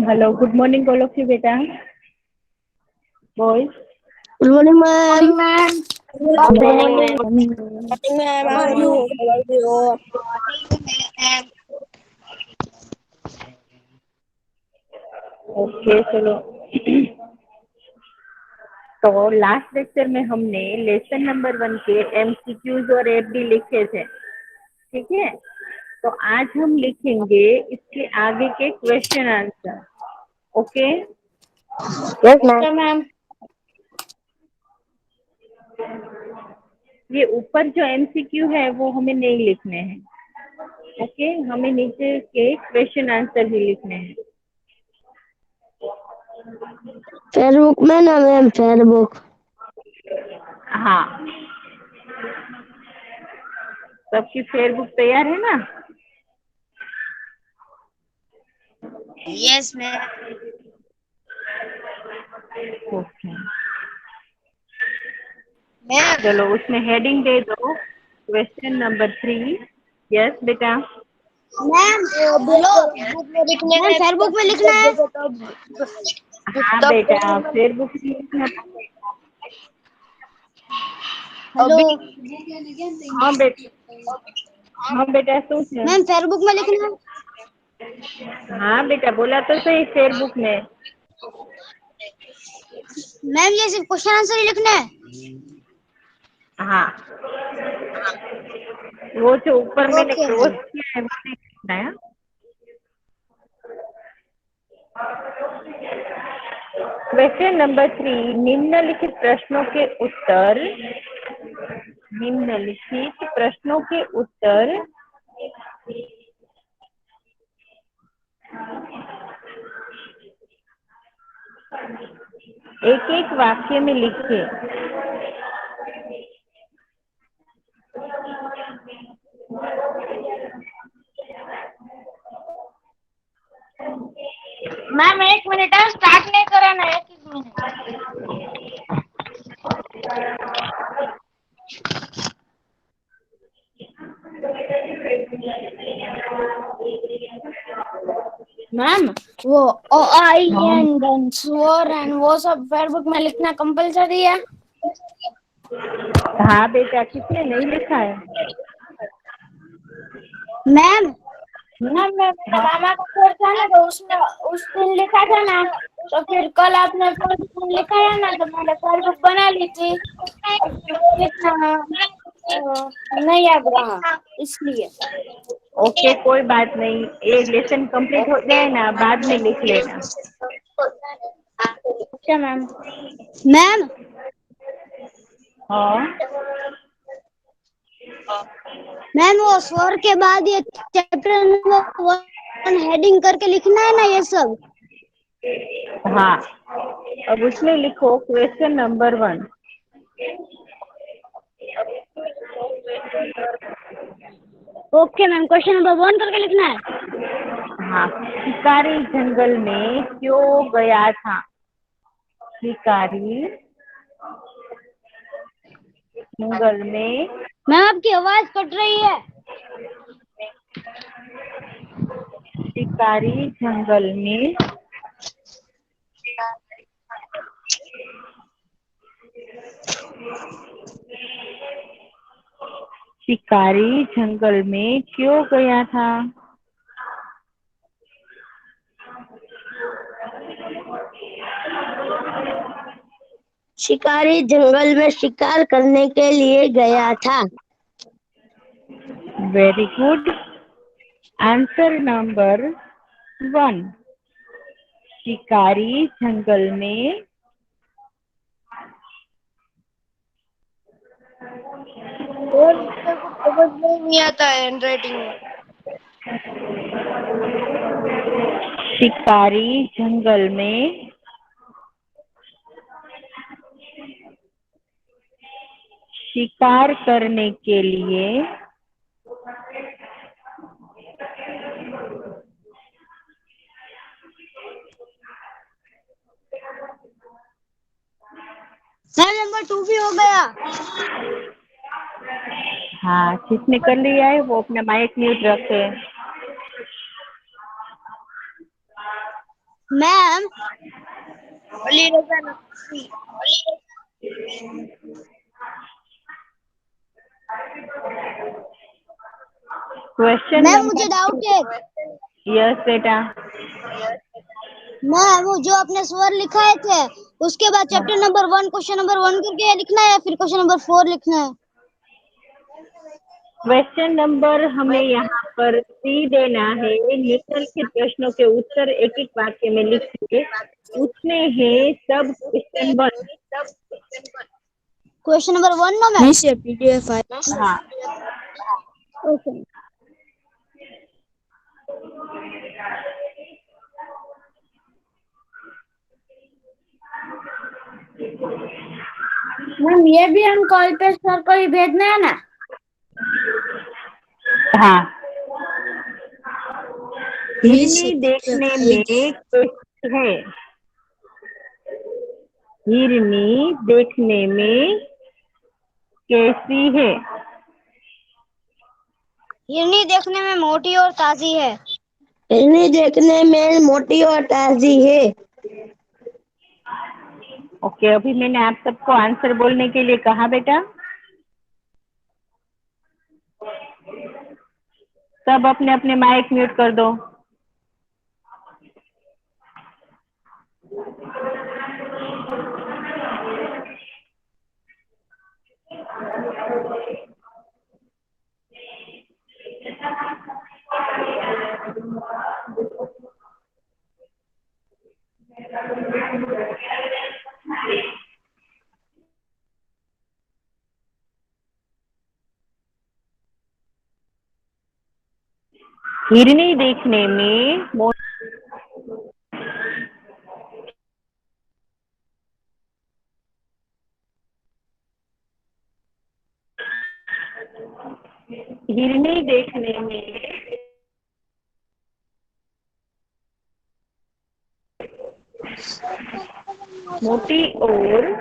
Hello, good morning all of you बेटा, boys. Good morning, ma'am. Morning, ma'am. Good morning. Morning, ma'am. How are you? How are you? Okay चलो। तो last lecture में हमने lesson number 1 के MCQs और FD लिखे थे, ठीक है। तो आज हम लिखेंगे इसके आगे के question answer. Okay. Yes, ma'am. Okay, ma'am. ये ऊपर जो एमसीक्यू है वो हमें नहीं लिखने हैं, ओके। हमें नीचे के क्वेश्चन आंसर भी लिखने हैं। Facebook में ना मैम, Facebook. हाँ, सबकी फेयरबुक तैयार है ना? Yes, ma'am. Okay Ma'am. चलो, उसमें हेडिंग दे दो क्वेश्चन नंबर 3। यस बेटा। मैम हेलो मैम फेयरबुक में लिखना है। हाँ बेटा, फेयरबुक में लिखना। हेलो हाँ बेटा, हाँ बेटा सोच। मैम फेयरबुक में लिखना है। हाँ बेटा, बोला तो सही, फेयरबुक में। मैम ये सिर्फ क्वेश्चन आंसर ही लिखना है। हाँ, वो जो ऊपर मैंने ओके क्रॉस मैम। किया है वो नहीं लिखना है। क्वेश्चन नंबर 3, निम्नलिखित प्रश्नों के उत्तर। निम्नलिखित प्रश्नों के उत्तर एक एक वाक्य में लिखिए। मैम 1 मिनट है, स्टार्ट नहीं करा ना, 1 मिनट। मैम वो ओ आई एंड स्वर एंड वो सब फेयरबुक में लिखना कंपलसरी है। हाँ बेटा, किसने नहीं लिखा है? मैम मैम मेरे मामा का कोर्स था ना, तो उसमें उस दिन लिखा था ना, तो फिर कल आपने फेयरबुक में लिखा है ना, तो मैंने फेयरबुक बना ली थी और फिर वो लिखना नहीं याद रहा, इसलिए। ओके, कोई बात नहीं, ये लेसन कंप्लीट हो जाए ना, बाद में लिख लेना। Okay ma'am. मैम हाँ मैम वो स्वर के बाद ये चैप्टर नंबर 1 हेडिंग करके लिखना है ना ये सब। हाँ, अब उसमें लिखो question number 1। Okay ma'am, question number 1 करके लिखना है। हाँ, शिकारी जंगल में क्यों गया था? शिकारी जंगल में, मैम आपकी आवाज कट रही है। शिकारी जंगल में शिकारी जंगल में क्यों गया था? शिकारी जंगल में शिकार करने के लिए गया था। Very good. आंसर नंबर 1, शिकारी जंगल में और मेरे को समझ में नहीं आता है हैंडराइटिंग में। शिकारी जंगल में शिकार करने के लिए सर नंबर 2 भी हो गया। हाँ, जिसने कर लिया है वो अपना माइक म्यूट रखे। मैम अली रजा नकवी। क्वेश्चन मैम नंबर मुझे डाउट है। यस बेटा। मैम वो जो आपने स्वर लिखाए थे उसके बाद चैप्टर नंबर 1 क्वेश्चन नंबर 1 करके लिखना है या फिर क्वेश्चन नंबर 4 लिखना है? क्वेश्चन नंबर हमें यहाँ पर 3 देना है। निम्नलिखित प्रश्नों के उत्तर एक एक वाक्य में लिखेंगे। उसमें है सब क्वेश्चन 1। क्वेश्चन नंबर 1 ना मैम? पीडीएफ है। हाँ। ओके। मैम ये भी हम कॉल पे सर को ही भेजना है ना? हाँ। हिरनी देखने में कैसी है? हिरनी देखने में कैसी है? हिरनी देखने में मोटी और ताजी है। हिरनी देखने में मोटी और ताजी है। ओके, अभी मैंने आप सबको आंसर बोलने के लिए कहा बेटा। सब अपने अपने माइक म्यूट कर दो। हिरनी देखने में हिरनी देखने में मोटी और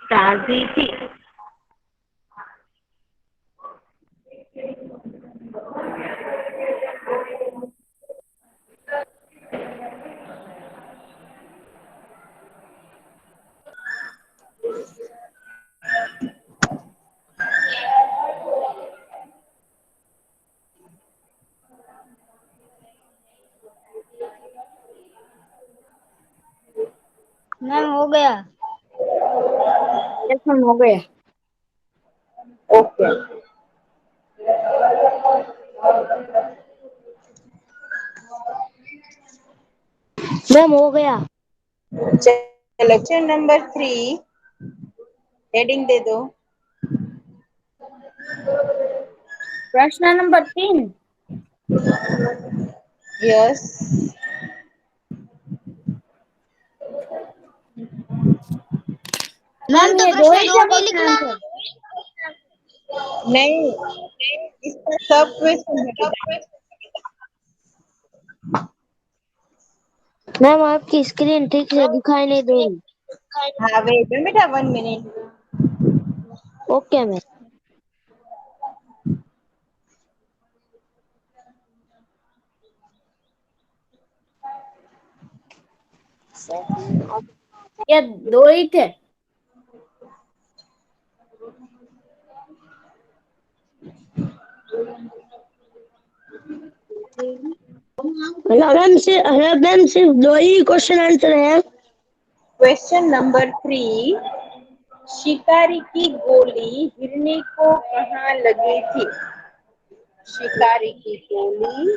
ताजी थी। मैम हो गया। हो गया। ओके। मैम हो गया। क्वेश्चन नंबर 3 हेडिंग दे दो। प्रश्न नंबर 3। यस। मैम मैम तो ये दो प्रश्न ही 2 थे नहीं क्वेश्चन लिखना। आंसर। नहीं, इसका सब क्वेश्चन है बेटा। मैम आपकी स्क्रीन ठीक से दिखाई नहीं दे रही। हाँ वेट बेटा 1 मिनट। Okay ma'am. ये दो ही थे। मैम सिर्फ दो ही क्वेश्चन आंसर है। क्वेश्चन नंबर 3, शिकारी की गोली हिरनी को कहाँ लगी थी? शिकारी की गोली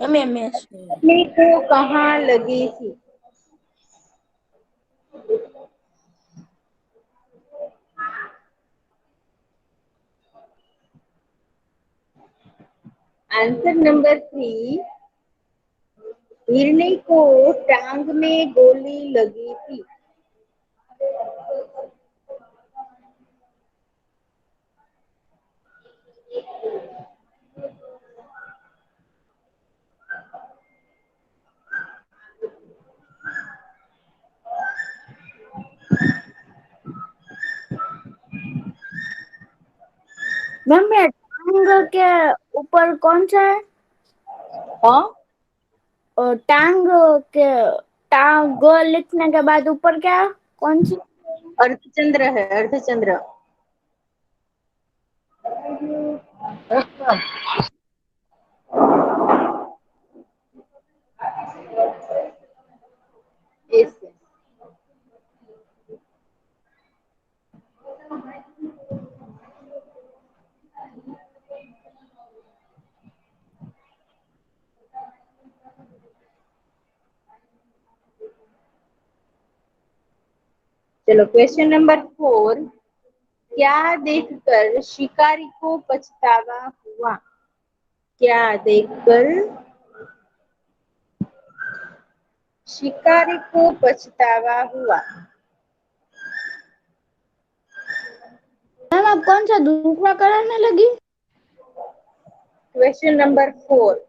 हिरनी को कहाँ लगी थी? आंसर नंबर 3, हिरनी को टांग में गोली लगी थी। मैम ये टांग के ऊपर कौन सा है? हाँ, और टांग के टांग लिखने के बाद ऊपर क्या है? कौन सी? अर्धचंद्र है, अर्धचंद्र। ऐसे। चलो क्वेश्चन नंबर 4, क्या देखकर शिकारी को पछतावा हुआ? क्या देखकर शिकारी को पछतावा हुआ? मैम आप कौन सा दूसरा कराने लगी? क्वेश्चन नंबर 4,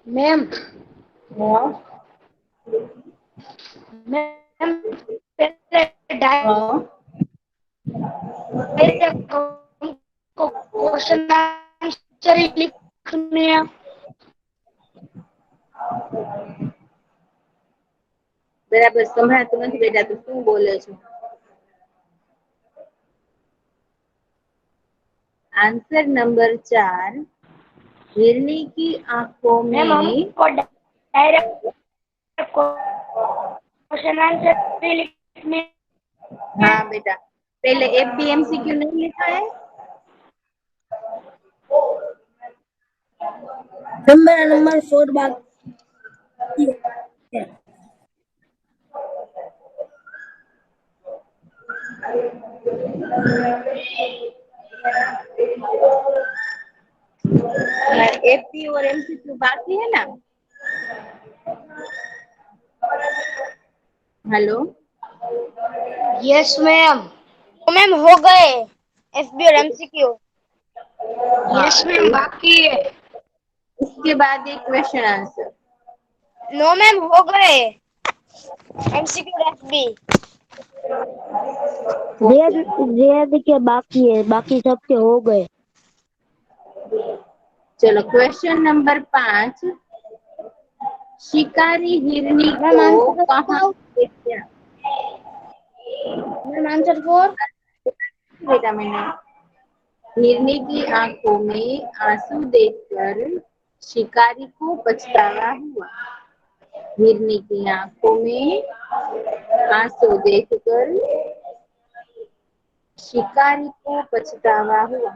मैम हाँ मैम पहले हाँ, डायरेक्ट हमको क्वेश्चन आंसर लिखने हैं। बराबर संभळाતું નથી બેટા, તું શું બોલે છો? आंसर नंबर 4, हिरनी की आंखों मैम में। हमको डायरेक्ट क्वेश्चन आंसर लिखने हैं। हाँ बेटा, पहले FBMCQ नहीं लिखा है? नंबर 4 बाकी है। FP और MCQ बाकी है ना? Hello, yes ma'am. मैम हो गए एफबी और एमसीक्यू। यस मैम बाकी है। उसके बाद एक क्वेश्चन आंसर। नो मैम हो गए एमसीक्यू और एफबी। जेएद के बाकी है, बाकी सबके हो गए। चलो क्वेश्चन नंबर 5, शिकारी हिरनी मैम को आंसर कहाँ देख गया? Ma'am answer 4। बेटा मैंने, हिरनी की आंखों में आंसू देखकर शिकारी को पछतावा हुआ। हिरनी की आंखों में आंसू देखकर शिकारी को पछतावा हुआ।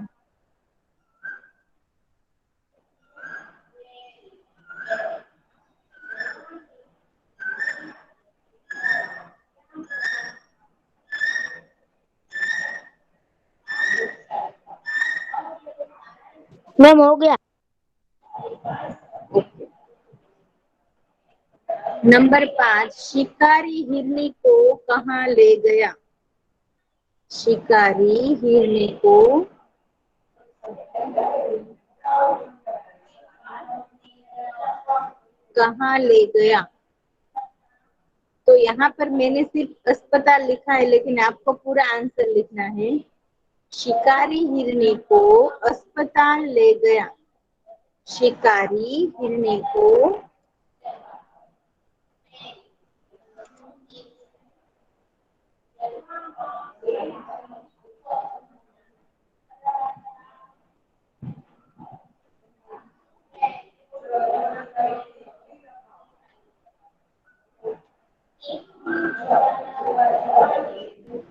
मैम हो गया। नंबर 5, शिकारी हिरनी को कहाँ ले गया? शिकारी हिरनी को कहाँ ले गया? तो यहाँ पर मैंने सिर्फ अस्पताल लिखा है, लेकिन आपको पूरा आंसर लिखना है। शिकारी हिरनी को अस्पताल ले गया। शिकारी हिरनी को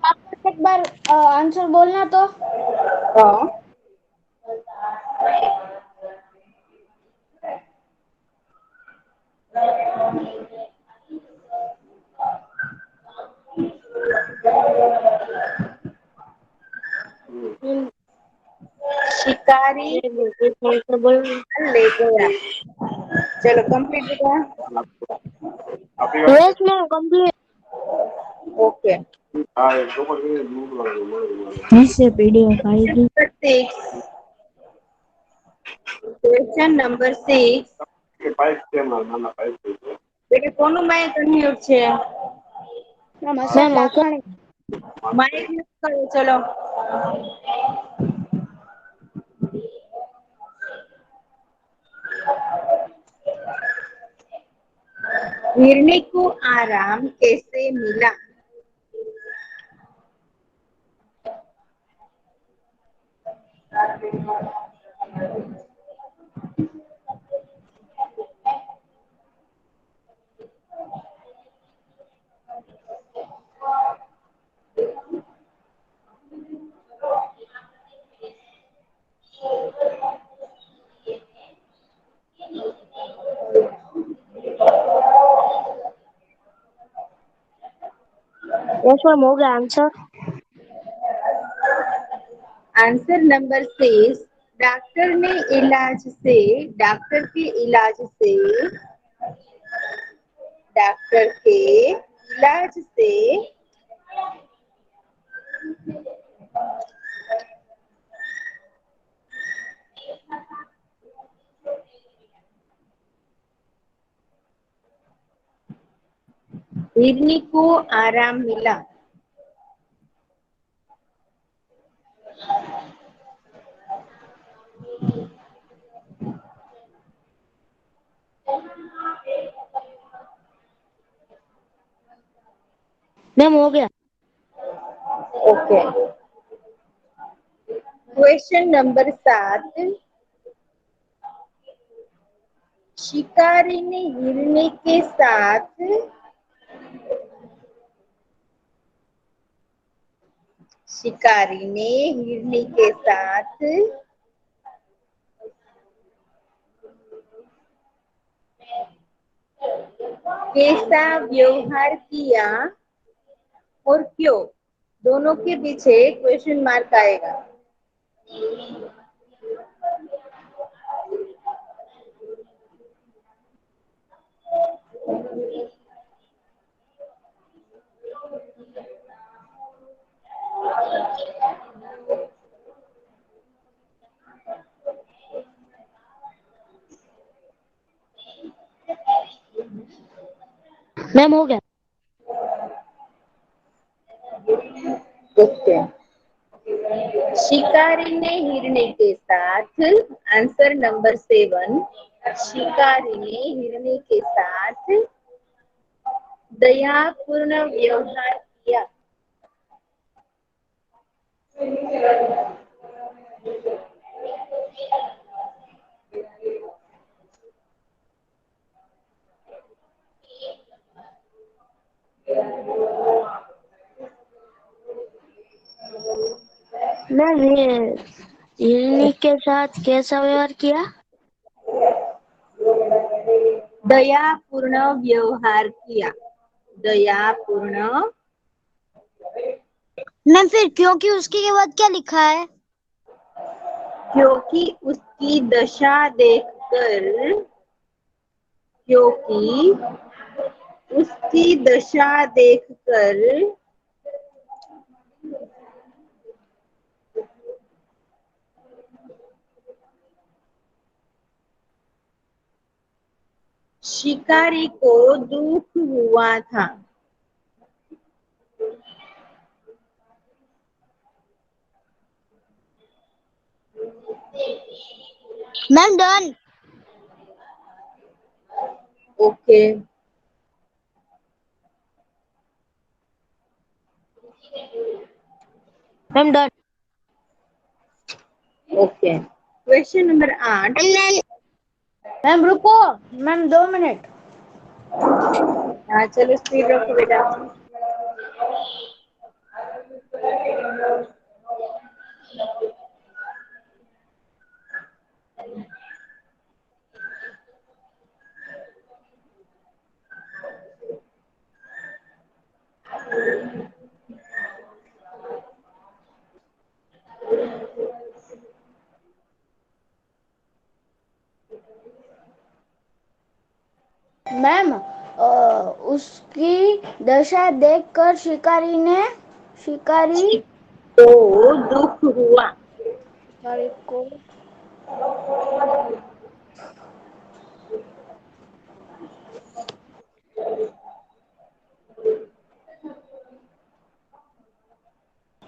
आप एक बार आंसर बोलना तो। हाँ, शिकारी ले गया। चलो कंप्लीट हुआ। Yes ma'am complete. ओके। इससे पीडीएफ आएगी। क्वेश्चन नंबर 6, बेटे कोनु माइक अनम्यूट छे मैम असाणी माइक म्यूट करो चलो हिरनी को आराम कैसे मिला यस मैम हो गया आंसर आंसर नंबर 6 डॉक्टर ने डॉक्टर के इलाज से हिरनी को आराम मिला मैम हो गया ओके क्वेश्चन नंबर 7 शिकारी ने हिरनी के साथ कैसा व्यवहार किया और क्यों दोनों के पीछे क्वेश्चन मार्क आएगा मैम हो गया ओके शिकारी ने हिरनी के साथ आंसर नंबर 7 शिकारी ने हिरनी के साथ दयापूर्ण व्यवहार किया मैम ये हिरनी के साथ कैसा व्यवहार किया दयापूर्ण व्यवहार किया दयापूर्ण मैम फिर क्योंकि उसके के बाद क्या लिखा है क्योंकि उसकी दशा देखकर शिकारी को दुख हुआ था ma'am done okay ma'am done okay question number 8 ma'am रुको मैम 2 मिनट हाँ चलो स्पीड रखो बेटा मैम उसकी दशा देखकर शिकारी तो दुख हुआ को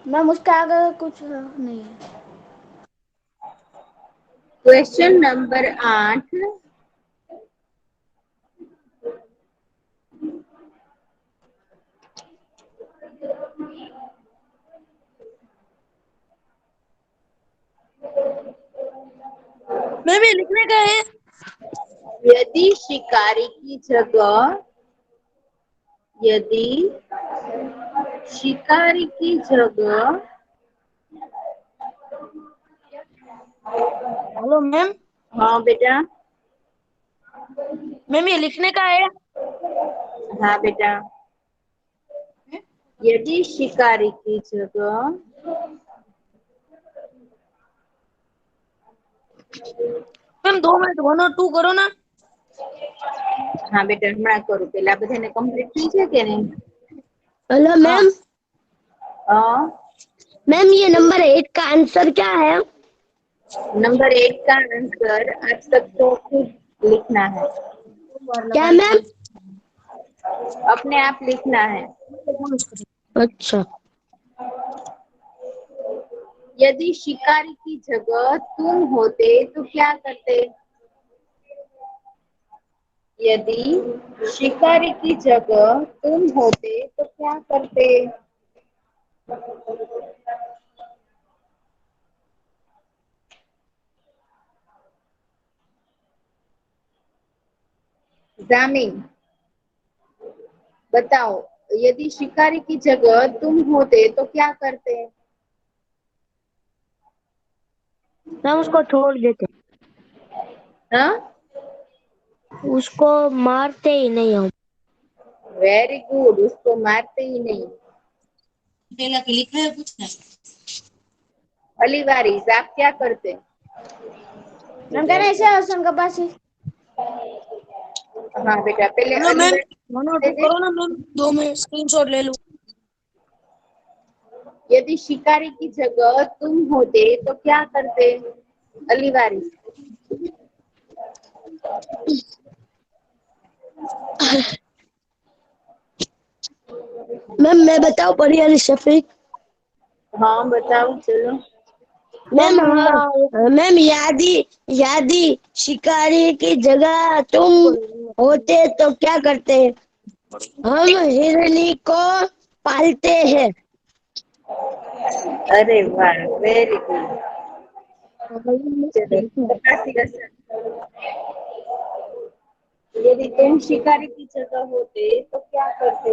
मैम उसके आगे कुछ नहीं है। क्वेश्चन नंबर 8, मैम ये लिखने का है। यदि शिकारी की जगह यदि शिकारी की जगह हेलो मैम। हाँ बेटा, मैम ये लिखने का है। हाँ बेटा, यदि शिकारी की जगह मैम 2 मिनट 1 और 2 करो ना। हाँ बेटा હમણાં કરું, પેલા બધાને કમ્પ્લીટ થઈ છે કે નહીં? हेलो हाँ मैम। हाँ, मैम ये नंबर 8 का आंसर क्या है? नंबर 8 का आंसर आप सबको खुद लिखना है, 2 बार क्या लगाई मैम? अपने आप लिखना है। अच्छा। यदि शिकारी की जगह तुम होते तो क्या करते? यदि शिकारी की जगह तुम होते तो क्या करते? जामिन बताओ, यदि शिकारी की जगह तुम होते तो क्या करते? मैम उसको छोड़ देते, हाँ, उसको मारते ही नहीं हम। वेरी गुड, उसको मारते ही नहीं। पहला के लिखा है कुछ ना। अली वारिस, आप क्या करते? मैम कह रहे हैं ऐसे होशंगाबाद। हाँ बेटा, पहले हेलो अली मैम वारिस 1 और 2 दे। करो ना मैम। 2 में स्क्रीनशॉट ले लूं। यदि शिकारी की जगह तुम होते तो क्या करते? अली वारिस। मैम मैं बताऊं परियाली शफीक? हाँ बताओ, चलो। मैम हाँ, मैम यादी यादी शिकारी की जगह तुम होते तो क्या करते? हम हिरनी को पालते हैं। अरे वाह, वेरी गुड। चलो, 85%। यदि तुम शिकारी की जगह होते तो क्या करते?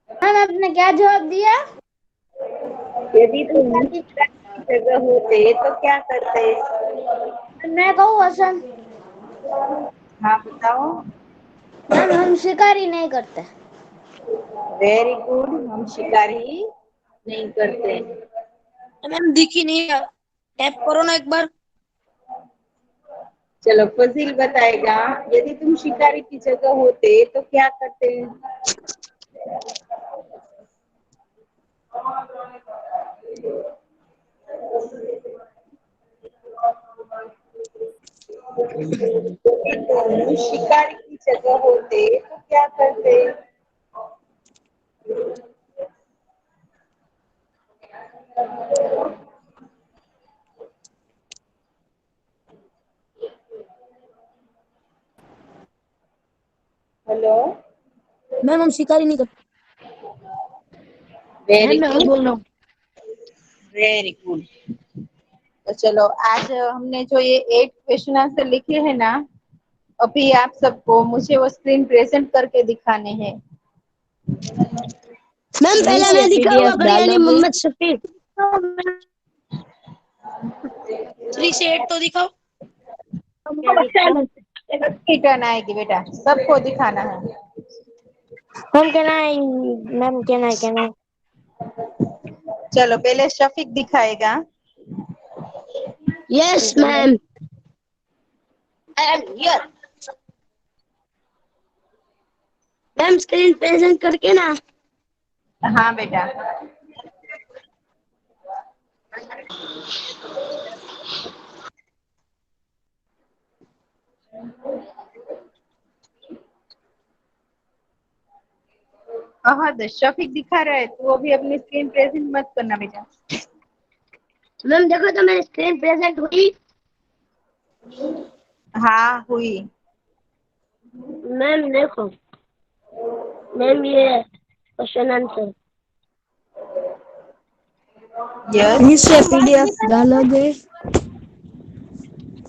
मैम आपने क्या जवाब दिया? यदि तुम शिकारी की जगह होते तो क्या करते? मैं कहूँ वसन। हाँ बताओ। मैम हम शिकारी नहीं करते। वेरी गुड, हम शिकारी नहीं करते। मैम दिखी नहीं है। टैप करो ना एक बार। चलो, फजील बताएगा, यदि तुम शिकारी की जगह होते तो क्या करते? यदि तुम शिकारी की जगह होते तो क्या करते? हेलो, मैम हम शिकारी नहीं करते। वेरी मैं गुड, बोल रहा हूँ। Very good. तो चलो, आज हमने जो ये 8 क्वेश्चन आंसर लिखे हैं ना, अभी आप सबको मुझे वो स्क्रीन प्रेजेंट करके दिखाने हैं। मैम पहले नहीं है मैं दिखाऊंगा पीडीएफ परियाली डालोगे। मोहम्मद शफीक। 3 से 8 तो दिखाओ। सबकी टर्न आएगी बेटा, सबको दिखाना है। हम कहना है मैम, कहना है। चलो, पहले शफीक दिखाएगा। Yes ma'am, I am here. Ma'am screen present करके ना। हाँ बेटा। अहद शफीक दिखा रहा है, तो वो भी अपनी स्क्रीन प्रेजेंट मत करना बेटा। मैम देखो तो मेरी स्क्रीन प्रेजेंट हुई। हाँ हुई। मैम देखो, मैम ये क्वेश्चन आंसर। यस। नीचे पीडीएफ डालोगे?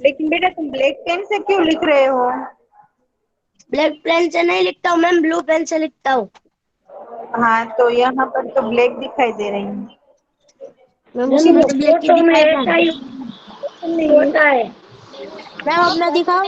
लेकिन बेटा तुम ब्लैक पेन से क्यों लिख रहे हो? ब्लैक पेन से नहीं लिखता हूँ मैम, ब्लू पेन से लिखता हूँ। हाँ तो यहाँ पर तो ब्लैक दिखाई दे रही है। मैम उसमें तो ब्लैक की फोटो में दिखाई ऐसा ही नहीं। होता है। मैम अपना दिखाओ।